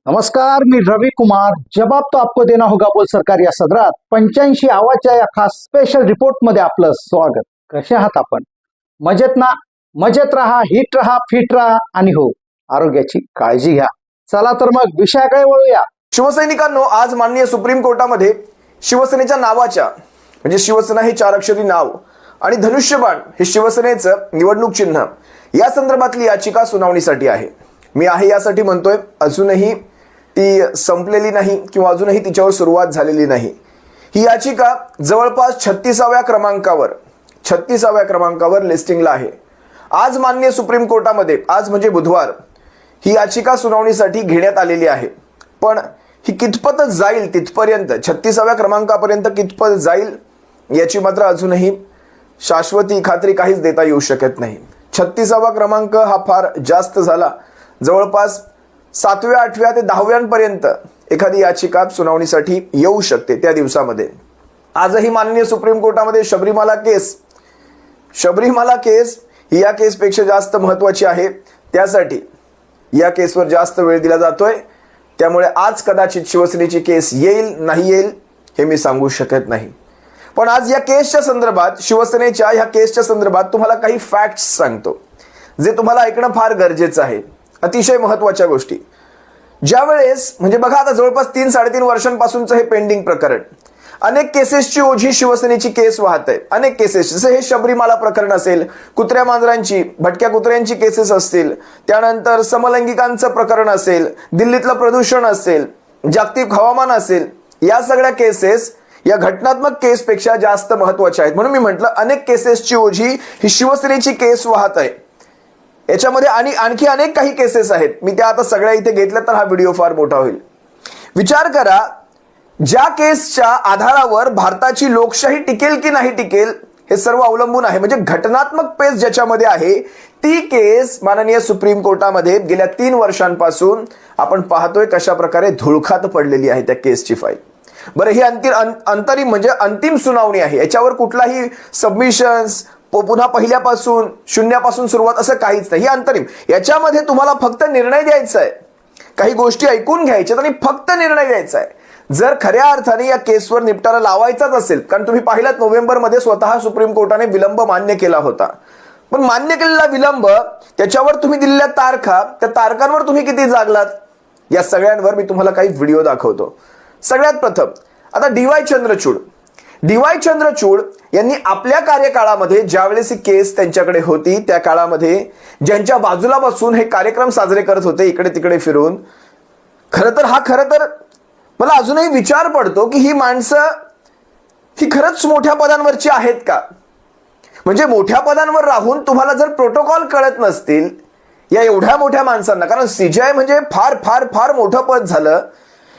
नमस्कार, मी रवि कुमार। जवाब तो आपको देना होगा बोल सरकार या सदरात 85 आवाजच्या या खास स्पेशल रिपोर्ट मध्ये आपलं स्वागत। कसे आहात आपण? मजेत ना? मजेत राहा, हिट राहा, फिट राहा आणि हो, आरोग्याची काळजी घ्या। चला तर मग विषयाकडे वळूया। शिवसैनिकांनो, आज माननीय सुप्रीम कोर्टामध्ये शिवसेनेच्या नावाच्या म्हणजे शिवसेना हे 4 अक्षरी नाव आणि धनुष्यबाण हे शिवसेनेचं निवडणूक चिन्ह या संदर्भातली याचिका सुनावणीसाठी आहे। मी आहे यासाठी म्हणतोय, अजूनही ती संपलेली नाही किंवा अजूनही तिच्यावर सुरुवात झालेली नाही। ही याचिका जवळपास 36व्या क्रमांकावर लिस्टिंगला आहे। आज माननीय सुप्रीम कोर्टामध्ये, आज म्हणजे बुधवार, ही याचिका सुनावणीसाठी घेण्यात आलेली आहे। पण ही कितपत जाईल, तिथपर्यंत 36व्या क्रमांकापर्यंत कितपत जाईल याची मात्र अजूनही शाश्वती खात्री काहीच देता येऊ शकत नाही। 36वा क्रमांक हा फार जास्त झाला। जवळपास 7व्या 8व्या ते 10व्यांपर्यंत एखादी याचिका सुनावणीसाठी येऊ शकते त्या दिवसामध्ये। आजही माननीय सुप्रीम कोर्टामध्ये शबरीमाला केस ही या केसपेक्षा जास्त महत्त्वाची आहे, त्यासाठी या केसवर जास्त वेळ दिला जातोय। त्यामुळे आज कदाचित शिवसेनेची केस येईल नाही येईल हे मी सांगू शकत नाही। पण आज या केसच्या संदर्भात, शिवसेनेच्या ह्या केसच्या संदर्भात तुम्हाला काही फॅक्ट्स सांगतो जे तुम्हाला ऐकणं फार गरजेचं आहे। अतिशय महत्त्वाच्या गोष्टी। ज्यावेळेस म्हणजे बघा, आता जवळपास 3-3.5 वर्षांपासूनचं हे पेंडिंग प्रकरण, अनेक केसेसची ओझी शिवसेनेची केस वाहत आहे। अनेक केसेस, जसे हे शबरीमाला प्रकरण असेल, कुत्र्या मांजरांची, भटक्या कुत्र्यांची केसेस असतील, त्यानंतर समलैंगिकांचं प्रकरण असेल, दिल्लीतलं प्रदूषण असेल, जागतिक हवामान असेल, या सगळ्या केसेस या घटनात्मक केसपेक्षा जास्त महत्त्वाच्या आहेत। म्हणून मी म्हटलं, अनेक केसेसची ओझी ही शिवसेनेची केस वाहत आहे। याच्यामध्ये आणखी अनेक काही केसेस आहेत। मी त्या आता सगळ्या इथे घेतल्या तर हा व्हिडिओ फार मोठा होईल। विचार करा, ज्या केसच्या आधारावर भारताची लोकशाही टिकेल की नाही टिकेल हे सर्व अवलंबून आहे। म्हणजे घटनात्मक पेच ज्याच्यामध्ये आहे, ती केस माननीय सुप्रीम कोर्टामध्ये गेल्या 3 वर्षांपासून आपण पाहतोय कशा प्रकारे धुळखात पडलेली आहे त्या केसची फाईल। बरं, ही अंतरिम म्हणजे अंतिम सुनावणी आहे। याच्यावर कुठलाही सबमिशन्स, पुन्हा पहिल्यापासून शून्यापासून सुरुवात असं काहीच नाही। ही अंतरिम, याच्यामध्ये तुम्हाला फक्त निर्णय द्यायचा आहे, काही गोष्टी ऐकून घ्यायच्या आणि फक्त निर्णय द्यायचा आहे। जर खऱ्या अर्थाने या केसवर निपटारा लावायचाच असेल, कारण तुम्ही पाहिलात नोव्हेंबरमध्ये स्वतः सुप्रीम कोर्टाने विलंब मान्य केला होता, पण मान्य केलेला विलंब, त्याच्यावर तुम्ही दिलेल्या तारखा, त्या तारखांवर तुम्ही किती जागलात, या सगळ्यांवर मी तुम्हाला काही व्हिडिओ दाखवतो। सगळ्यात प्रथम आता डी.वाय. चंद्रचूड यांनी आपल्या कार्यकाळामध्ये, ज्यावेळेस ही केस त्यांच्याकडे होती, त्या काळामध्ये ज्यांच्या बाजूला बसून हे कार्यक्रम साजरे करत होते इकडे तिकडे फिरून, खरं तर मला अजूनही विचार पडतो की ही माणसं ही खरंच मोठ्या पदांवरची आहेत का? म्हणजे मोठ्या पदांवर राहून तुम्हाला जर प्रोटोकॉल कळत नसतील या एवढ्या मोठ्या माणसांना, कारण सीजीआय म्हणजे फार फार फार मोठं पद झालं,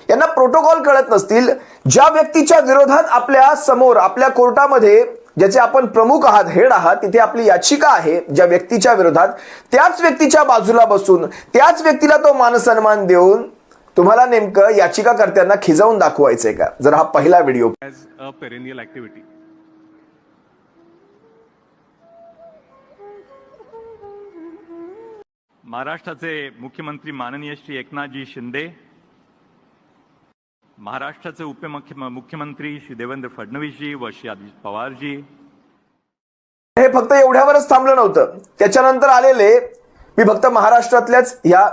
यांना प्रोटोकॉल कळत नसतील, ज्या व्यक्तीच्या विरोधात आपल्या समोर, आपल्या कोर्टामध्ये ज्याचे आपण प्रमुख आहात, हेड आहात, तिथे आपली याचिका आहे, ज्या व्यक्तीच्या विरोधात, त्याच व्यक्तीच्या बाजूला बसून, त्याच व्यक्तीला तो मानसन्मान देऊन तुम्हाला नेमकं याचिकाकर्त्यांना खिजवून दाखवायचंय का? जर हा पहिला व्हिडिओ महाराष्ट्राचे मुख्यमंत्री माननीय श्री एकनाथजी शिंदे, महाराष्ट्राचे उपमुख्यमंत्री श्री देवेंद्र फडणवीसजी व श्री अजित पवारजी, हे फक्त एवढ्यावरच थांबलं नव्हतं। त्याच्यानंतर आलेले मी फक्त महाराष्ट्रातल्याच ह्या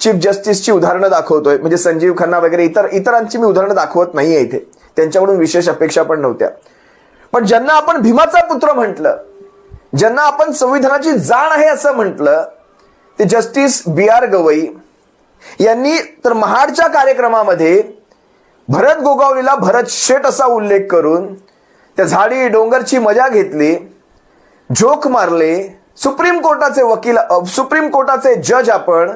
चीफ जस्टिसची उदाहरणं दाखवतोय, म्हणजे संजीव खन्ना वगैरे इतरांची मी उदाहरणं दाखवत नाहीये इथे, त्यांच्याकडून विशेष अपेक्षा पण नव्हत्या। पण ज्यांना आपण भीमाचा पुत्र म्हटलं, ज्यांना आपण संविधानाची जाण आहे असं म्हटलं, ते जस्टिस B.R. गवई यांनी तर महाडच्या कार्यक्रमामध्ये भरत गोगावलेला भरत शेठ असा उल्लेख करून त्या झाडी डोंगरची मजा घेतली, जोक मारले। सुप्रीम कोर्टाचे जज, आपण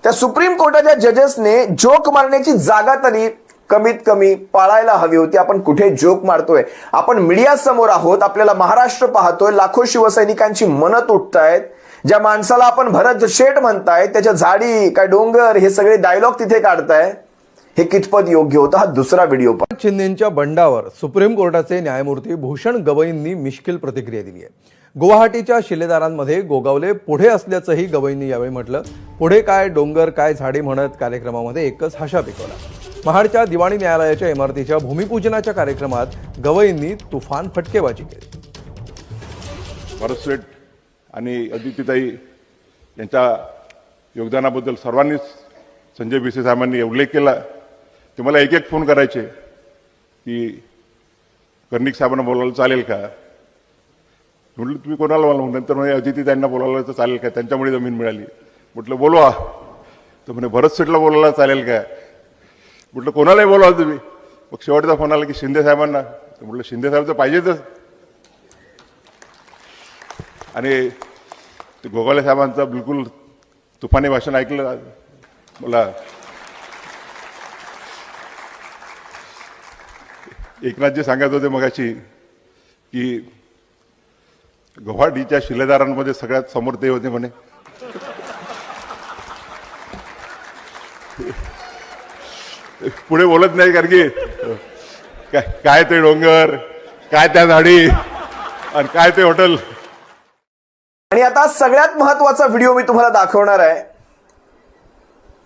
त्या सुप्रीम कोर्टाच्या जजेसने जोक मारण्याची जागा तरी कमीत कमी पाळायला हवी होती। आपण कुठे जोक मारतोय? आपण मीडिया समोर आहोत, आपल्याला महाराष्ट्र पाहतोय, लाखो शिवसैनिकांची मनं तुटतायत। ज्या माणसाला आपण भरत शेठ म्हणताय, त्याच्या झाडी काय डोंगर हे सगळे डायलॉग तिथे काढताय, हे कितपत योग्य होतं? हा दुसरा व्हिडिओ पहा। शिंदेंच्या बंडावर सुप्रीम कोर्टाचे न्यायमूर्ती भूषण गवईंनी मिश्किल प्रतिक्रिया दिली आहे। गुवाहाटीच्या शिलेदारांमध्ये गोगावले पुढे असल्याचंही गवईंनी यावेळी म्हटलं. पुढे काय डोंगर काय झाडी म्हणत कार्यक्रमामध्ये एकच हशा पिकवला. महाडच्या दिवाणी न्यायालयाच्या इमारतीच्या भूमिपूजनाच्या कार्यक्रमात गवईंनी तुफान फटकेबाजी केली. भरत शेठ आणि अदितीताई यांच्या योगदानाबद्दल सर्वांनीच संजय भिसे साहेबांनी उल्लेख केला. ते मला एक एक फोन करायचे की कर्णिक साहेबांना बोलायला चालेल का. म्हटलं तुम्ही कोणाला बोला. नंतर म्हणजे अदितीताईंना बोलायला तर चालेल का, त्यांच्यामुळे जमीन मिळाली. म्हटलं बोलवा. तर म्हणे भरत शेठला बोलायला चालेल का. म्हटलं कोणालाही बोलवा तुम्ही. मग शेवटचा फोन आला की शिंदे साहेबांना. तर म्हटलं शिंदे साहेब तर पाहिजेतच. आणि ते गोगावले साहेबांचं बिलकुल तुफानी भाषण ऐकलं. मला एकनाथजी सांगत होते मगाशी की गुवाहाटीच्या शिलेदारांमध्ये सगळ्यात समोर ते होते म्हणे. पुढे बोलत नाही कारण की काय ते डोंगर, काय त्या झाडी आणि काय ते हॉटेल. आणि आता सगळ्यात महत्वाचा व्हिडिओ मी तुम्हाला दाखवणार आहे.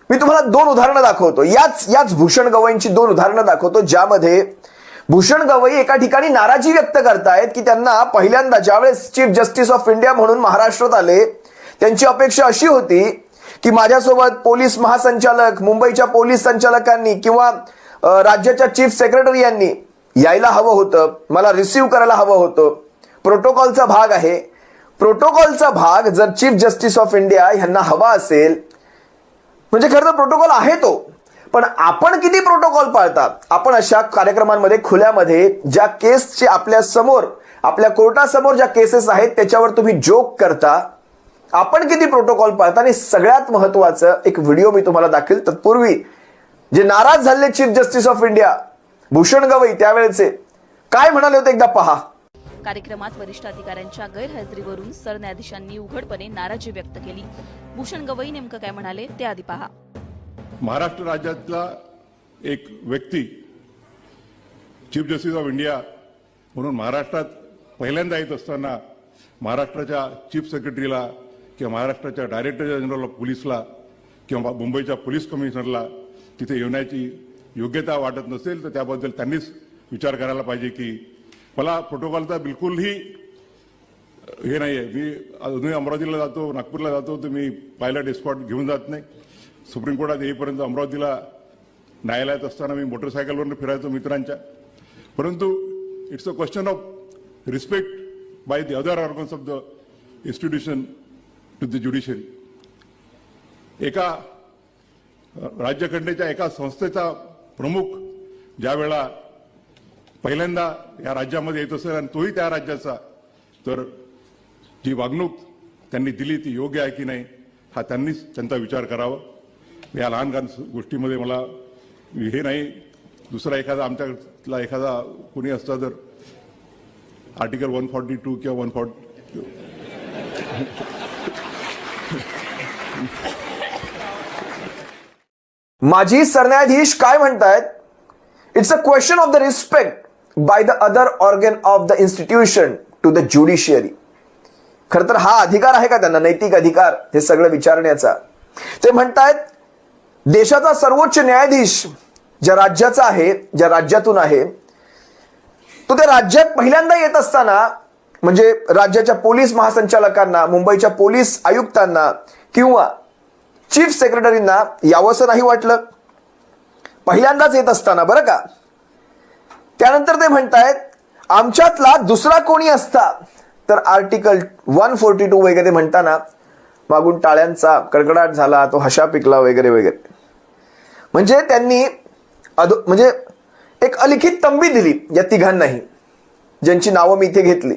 मी तुम्हाला 2 उदाहरणं दाखवतो. याच भूषण गवईंची 2 उदाहरणं दाखवतो, ज्यामध्ये भूषण गवई एका ठिकाणी नाराजी व्यक्त करतायत की त्यांना पहिल्यांदा ज्यावेळेस चीफ जस्टिस ऑफ इंडिया म्हणून महाराष्ट्रात आले, त्यांची अपेक्षा अशी होती की माझ्यासोबत पोलीस महासंचालक, मुंबईच्या पोलीस संचालकांनी किंवा राज्याच्या चीफ सेक्रेटरी यांनी यायला हवं होतं, मला रिसीव्ह करायला हवं होतं. प्रोटोकॉलचा भाग आहे. प्रोटोकॉलचा भाग जर चीफ जस्टिस ऑफ इंडिया यांना हवा असेल, म्हणजे खरं तर प्रोटोकॉल आहे तो, पण आपण किती प्रोटोकॉल पाळतात. आपण अशा कार्यक्रमांमध्ये खुल्यामध्ये ज्या केसचे आपल्या समोर, आपल्या कोर्टासमोर ज्या केसेस आहेत त्याच्यावर तुम्ही जोक करता. आपण किती प्रोटोकॉल पाळता. आणि सगळ्यात महत्वाचं एक व्हिडिओ मी तुम्हाला दाखवेल. तत्पूर्वी जे नाराज झाले chief justice of India Bhushan Gavai त्यावेळेचे काय म्हणाले होते एकदा पहा. कार्यक्रमात वरिष्ठ अधिकाऱ्यांच्या गैरहजेरीवरून सरन्यायाधीशांनी उघडपणे नाराजी व्यक्त केली. भूषण गवई नेमकं काय म्हणाले ते आधी पहा. महाराष्ट्र राज्यातला एक व्यक्ती चीफ जस्टिस ऑफ इंडिया म्हणून महाराष्ट्रात पहिल्यांदा येत असताना महाराष्ट्राच्या चीफ सेक्रेटरीला किंवा महाराष्ट्राच्या डायरेक्टर जनरल ऑफ पोलीसला किंवा मुंबईच्या पोलीस कमिशनरला तिथे येण्याची योग्यता वाटत नसेल तर त्याबद्दल त्यांनीच विचार करायला पाहिजे की मला प्रोटोकॉलचा बिलकुलही हे नाही आहे. मी अजूनही अमरावतीला जातो, नागपूरला जातो, तर मी पायलट एस्कॉर्ट घेऊन जात नाही. सुप्रीम कोर्टात येईपर्यंत अमरावतीला न्यायालयात असताना मी मोटरसायकलवरून फिरायचो मित्रांच्या. परंतु it's a question of respect by the other organs of the institution to the judiciary. एका राज्यघटनेच्या एका संस्थेचा प्रमुख ज्या वेळा पहिल्यांदा या राज्यामध्ये येत असेल आणि तोही त्या राज्याचा, तर जी वागणूक त्यांनी दिली ती योग्य आहे की नाही हा त्यांनीच त्यांचा विचार करावा. या लहान लहान गोष्टीमध्ये मला हे नाही. दुसरा एखादा आमच्यातला एखादा कोणी असता तर आर्टिकल 142 किंवा 140 माजी सरन्यायाधीश काय म्हणतायत. It's a question of the respect by the other organ of the institution to the judiciary. खर तर हा अधिकार आहे का त्यांना, नैतिक अधिकार हे सगळं विचारण्याचा. ते म्हणतायत देशाचा सर्वोच्च न्यायाधीश ज्या राज्याचा आहे, ज्या राज्यातून आहे, तो त्या राज्यात पहिल्यांदा येत असताना म्हणजे राज्याच्या पोलीस महासंचालकांना, मुंबईच्या पोलीस आयुक्तांना किंवा चीफ सेक्रेटरींना यावंसं नाही वाटलं पहिल्यांदाच येत असताना, बरं का. त्यानंतर ते म्हणतायत आमच्यातला दुसरा कोणी असता तर आर्टिकल 142 वगैरे म्हणताना मागून टाळ्यांचा कडकडाट झाला, तो हशा पिकला वगैरे वगैरे. म्हणजे त्यांनी म्हणजे एक अलिखित तंबी दिली या तिघांनाही, ज्यांची नावं मी इथे घेतली.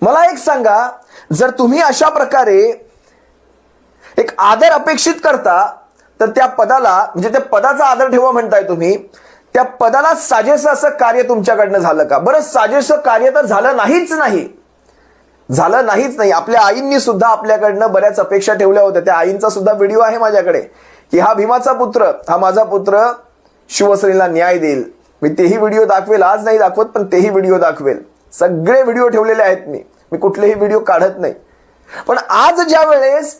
मला एक सांगा, जर तुम्ही अशा प्रकारे एक आदर अपेक्षित करता तर त्या पदाला, म्हणजे त्या पदाचा आदर ठेवा म्हणताय तुम्ही, त्या पदाला साजेसं असं कार्य तुमच्याकडनं झालं का. बरं, साजेसं कार्य तर झालं नाहीच नाही. आपल्या आईंनी सुद्धा आपल्याकडनं बऱ्याच अपेक्षा ठेवल्या होत्या. त्या आईंचा सुद्धा व्हिडिओ आहे माझ्याकडे की हा भीमाचा पुत्र, हा माझा पुत्र शिवसेनेला न्याय देईल. मी तेही व्हिडिओ दाखवेल, आज नाही दाखवत पण तेही व्हिडिओ दाखवेल. सगळे व्हिडिओ ठेवलेले आहेत मी. मी कुठलेही व्हिडिओ काढत नाही. पण आज ज्या वेळेस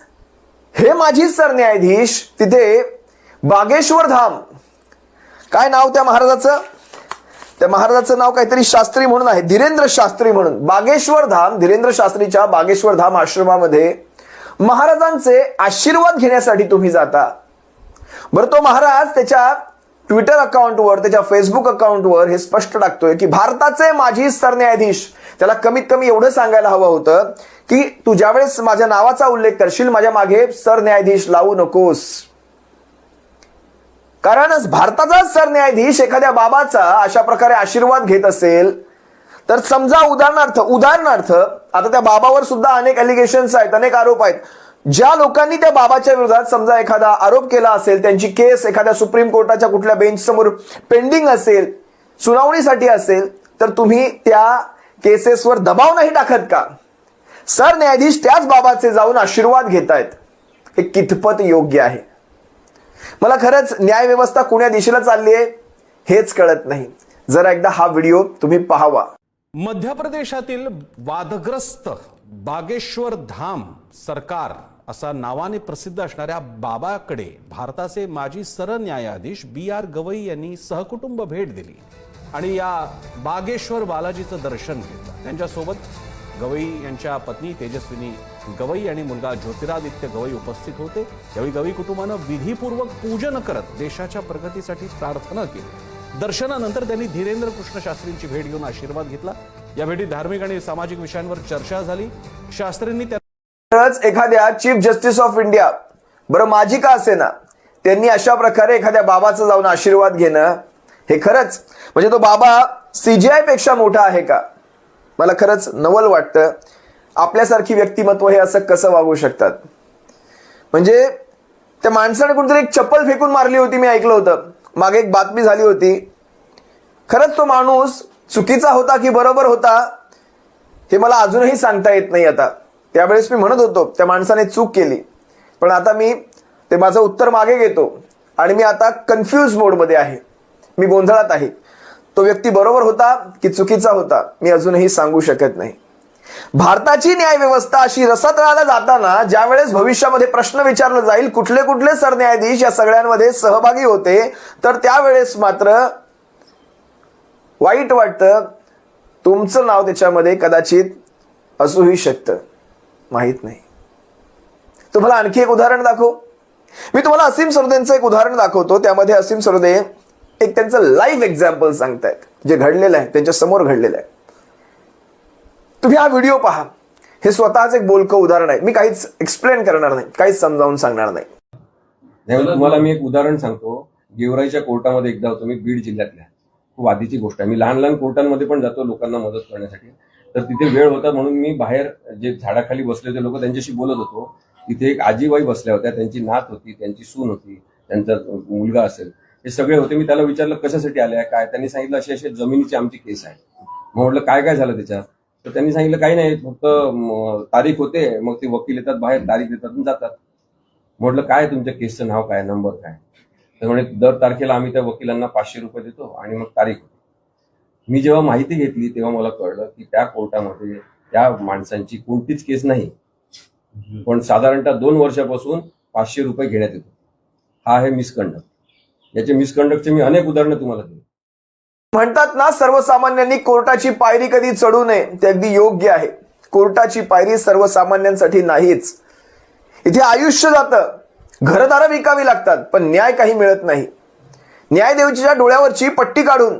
हे माजी सरन्यायाधीश तिथे बागेश्वर धाम, काय नाव त्या महाराजाचं, त्या महाराजाचं नाव काहीतरी शास्त्री म्हणून आहे, धीरेंद्र शास्त्री म्हणून, बागेश्वर धाम, धीरेंद्र शास्त्रीच्या बागेश्वर धाम आश्रमामध्ये महाराजांचे आशीर्वाद घेण्यासाठी तुम्ही जाता. बरं, तो महाराज त्याच्या ट्विटर अकाउंटवर, त्याच्या फेसबुक अकाउंटवर हे स्पष्ट टाकतोय की भारताचे माजी सरन्यायाधीश, त्याला कमीत कमी एवढं सांगायला हवं होतं की तू ज्यावेळेस माझ्या नावाचा उल्लेख करशील माझ्या मागे सरन्यायाधीश लावू नकोस. कारण भारताचा सरन्यायाधीश एखाद्या बाबाचा अशा प्रकारे आशीर्वाद घेत असेल तर समजा उदाहरणार्थ आता त्या बाबावर सुद्धा अनेक एलिगेशन्स आहेत, अनेक आरोप आहेत. ज्या लोकांनी त्या बाबाच्या विरोधात समजा एखादा आरोप केला असेल, त्यांची केस एखाद्या सुप्रीम कोर्टाच्या कुठल्या बेंच समोर पेंडिंग असेल, सुनावणीसाठी असेल, तर तुम्ही त्या केसेसवर दबाव नाही टाकत का? सरन्यायाधीश त्याच बाबाचे जाऊन आशीर्वाद घेत आहेत. हे कितपत योग्य आहे? मला खरंच न्याय व्यवस्था कुण्या दिशेला चालली आहे हेच कळत नाही. जरा एकदा हा व्हिडिओ तुम्ही पाहावा. मध्य प्रदेशातील वादग्रस्त बागेश्वर धाम सरकार असा नावाने प्रसिद्ध असणाऱ्या बाबाकडे भारताचे माजी सरन्यायाधीश BR गवई यांनी सहकुटुंब भेट दिली आणि या बागेश्वर बालाजीचं दर्शन घेतलं. त्यांच्यासोबत गवई यांच्या पत्नी तेजस्विनी गवई आणि मुलगा ज्योतिरादित्य गवई उपस्थित होते. यावेळी गवई कुटुंबानं विधीपूर्वक पूजन करत देशाच्या प्रगतीसाठी प्रार्थना केली. दर्शनानंतर त्यांनी धीरेंद्र कृष्ण शास्त्रींची भेट घेऊन आशीर्वाद घेतला. या भेटीत धार्मिक आणि सामाजिक विषयांवर चर्चा झाली. शास्त्रींनी एखाद्या चीफ जस्टिस ऑफ इंडिया, बरं माजी का असेना, त्यांनी अशा प्रकारे एखाद्या बाबाचं जाऊन आशीर्वाद घेणं हे खरंच म्हणजे तो बाबा CJI पेक्षा मोठा आहे का? मला खरंच नवल वाटतं. आपल्यासारखी व्यक्तिमत्व हे असं कसं वागू शकतात? म्हणजे त्या माणसाने कुठेतरी एक चप्पल फेकून मारली होती, मी ऐकलं होतं. मागे एक बातमी झाली होती. खरंच तो माणूस चुकीचा होता की बरोबर होता हे मला अजूनही सांगता येत नाही. आता त्यावेळेस मी म्हणत होतो त्या माणसाने चूक केली, पण आता मी ते माझं उत्तर मागे घेतो आणि मी आता कन्फ्यूज मोडमध्ये आहे, मी गोंधळात आहे. तो व्यक्ती बरोबर होता की चुकीचा होता मी अजूनही सांगू शकत नाही. भारताची न्याय व्यवस्था अशी रसातळाला जाताना ज्यावेळेस भविष्यामध्ये प्रश्न विचारला जाईल कुठले कुठले सरन्यायाधीश या सगळ्यांमध्ये सहभागी होते, तर त्यावेळेस मात्र वाईट वाटतं. तुमचं नाव त्याच्यामध्ये कदाचित असूही शकतं, माहित नाही. तुम्हाला आणखी एक उदाहरण दाखवू. मी तुम्हाला असीम सरोदेंचं एक उदाहरण दाखवतो. त्यामध्ये असीम सरोदे एक त्यांचं लाईव्ह एक्झाम्पल सांगतायत, जे घडलेलं आहे, त्यांच्या समोर घडलेलं आहे. तुम्ही हा व्हिडिओ पहा. हे स्वतःच एक बोलकं उदाहरण आहे. मी काहीच एक्सप्लेन करणार नाही, काहीच समजावून सांगणार नाही. तुम्हाला मी एक उदाहरण सांगतो. गेवराईच्या कोर्टामध्ये एकदा होतो मी, बीड जिल्ह्यातल्या. खूप आधीची गोष्ट आहे. मी लहान लहान कोर्टांमध्ये पण जातो लोकांना मदत करण्यासाठी. तर तिथे वेळ होता म्हणून मी बाहेर जे झाडाखाली बसले होते लोक, त्यांच्याशी बोलत होतो. तिथे एक आजीबाई बसल्या होत्या. त्यांची नात होती, त्यांची सून होती, त्यांचा मुलगा असेल, हे सगळे होते. मी त्याला विचारलं कशासाठी आल्या काय? त्यांनी सांगितलं अशी अशी जमिनीची आमची केस आहे. मग म्हटलं काय काय झालं त्याच्यात? तर त्यांनी सांगितलं काही नाही, फक्त तारीख होते, मग ते वकील येतात बाहेर, तारीख देतात आणि जातात. म्हटलं काय तुमच्या केसचं नाव काय, नंबर काय? तर म्हणे दर तारखेला आम्ही त्या वकिलांना 500 रुपये देतो आणि मग तारीख होते. मी जेव्हा माहिती घेतली तेव्हा मला कळलं की त्या कोर्टामध्ये त्या माणसांची कोणतीच केस नाही, पण साधारणतः 2 वर्षापासून 500 रुपये घेण्यात येतो. हा आहे मिसकंडक्ट. याचे मिसकंडक्टचे मी अनेक उदाहरणं तुम्हाला दिली. म्हणतात ना सर्वसामान्यांनी कोर्टाची पायरी कधी चढू नये, ते अगदी योग्य आहे. कोर्टाची पायरी सर्वसामान्यांसाठी नाहीच. इथे आयुष्य जातं, घरदारं विकावी लागतात, पण न्याय काही मिळत नाही. न्यायदेवच्या डोळ्यावरची पट्टी काढून,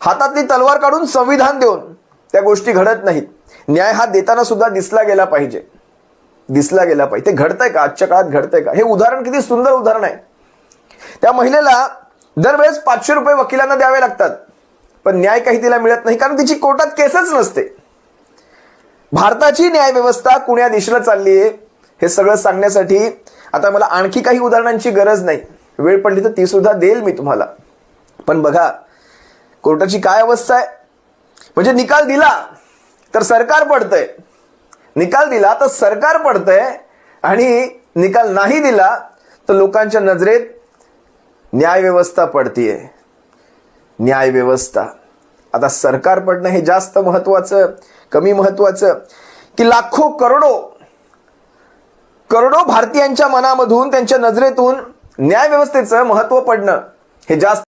हातातली तलवार काढून संविधान देऊन त्या गोष्टी घडत नाहीत. न्याय हा देताना सुद्धा दिसला गेला पाहिजे, दिसला गेला पाहिजे. ते घडतंय का? आजच्या काळात घडतंय का? हे उदाहरण किती सुंदर उदाहरण आहे. त्या महिलेला दरवेळेस 500 रुपये वकिलांना द्यावे लागतात, पण न्याय काही तिला मिळत नाही, कारण तिची कोर्टात केसच नसते. भारताची न्याय व्यवस्था कुण्या दिशेला चालली आहे हे सगळं सांगण्यासाठी आता मला आणखी काही उदाहरणांची गरज नाही. वेळ पडली तर ती सुद्धा देईल मी तुम्हाला. पण बघा कोर्टाची काय अवस्था आहे. म्हणजे निकाल दिला तर सरकार पडतंय, निकाल दिला तर सरकार पडतंय, आणि निकाल नाही दिला तर लोकांच्या नजरेत न्याय व्यवस्था पडतीये. न्याय व्यवस्था, आता सरकार पडणं हे जास्त महत्वाचं कमी महत्वाचं की लाखो करोडो भारतीयांच्या मनामधून, त्यांच्या नजरेतून न्याय व्यवस्थेचं महत्व पडणं हे जास्त